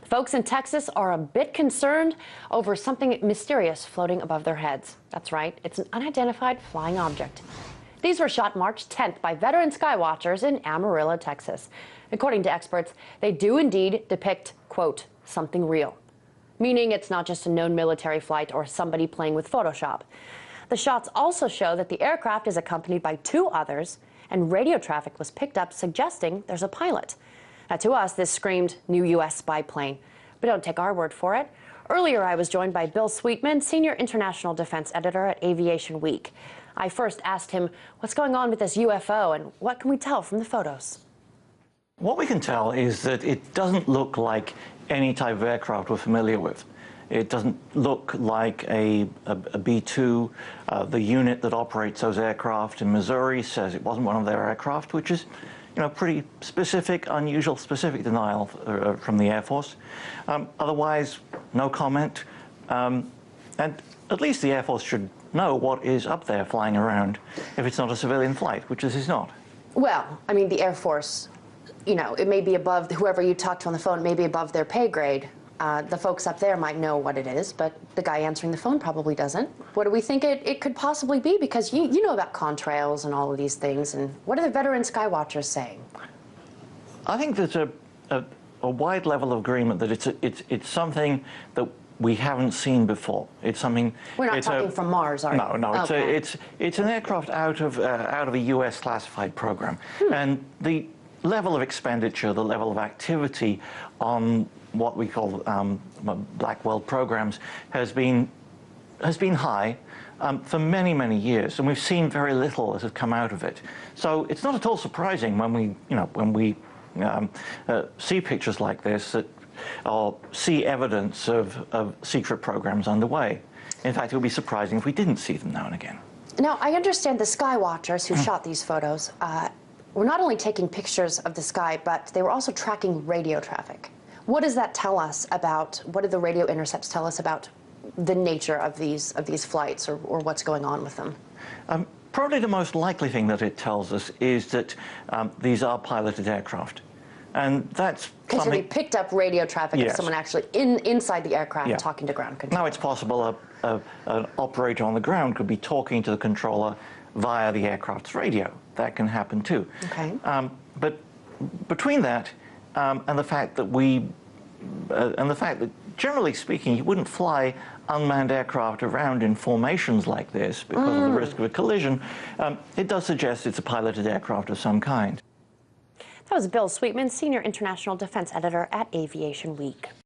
The folks in Texas are a bit concerned over something mysterious floating above their heads. That's right, it's an unidentified flying object. These were shot March 10th by veteran skywatchers in Amarillo, Texas. According to experts, they do indeed depict, quote, something real, meaning it's not just a known military flight or somebody playing with Photoshop. The shots also show that the aircraft is accompanied by two others, and radio traffic was picked up suggesting there's a pilot. Now, to us, this screamed new U.S. spy plane. But don't take our word for it. Earlier, I was joined by Bill Sweetman, Senior International Defense Editor at Aviation Week. I first asked him what's going on with this UFO and what can we tell from the photos? What we can tell is that it doesn't look like any type of aircraft we're familiar with. It doesn't look like a B-2. The unit that operates those aircraft in Missouri says it wasn't one of their aircraft, which is, pretty specific, unusual, specific denial from the Air Force. Otherwise, no comment. And at least the Air Force should know what is up there flying around if it's not a civilian flight, which this is not. Well, I mean, the Air Force, it may be above, whoever you talk to on the phone, may be above their pay grade. The folks up there might know what it is, but the guy answering the phone probably doesn't. What do we think it could possibly be? Because you know about contrails and all of these things, and what are the veteran skywatchers saying? I think there's a wide level of agreement that it's something that we haven't seen before. It's something. We're not talking from Mars, are we? No. Okay. It's an aircraft out of a U.S. classified program, and the level of expenditure, the level of activity on what we call Blackwell programs has been high for many, many years, and we've seen very little that has come out of it. So it's not at all surprising when we see pictures like this or see evidence of secret programs underway. In fact, it would be surprising if we didn't see them now and again. Now, I understand the skywatchers who shot these photos were not only taking pictures of the sky, but they were also tracking radio traffic. What does that tell us about, what do the radio intercepts tell us about the nature of these flights or what's going on with them? Probably the most likely thing that it tells us is that these are piloted aircraft. And that's because they picked up radio traffic of someone actually inside the aircraft talking to ground control. Now it's possible an operator on the ground could be talking to the controller via the aircraft's radio. That can happen too. Okay. But between that and the fact that generally speaking, you wouldn't fly unmanned aircraft around in formations like this because of the risk of a collision, it does suggest it's a piloted aircraft of some kind. That was Bill Sweetman, Senior International Defense Editor at Aviation Week.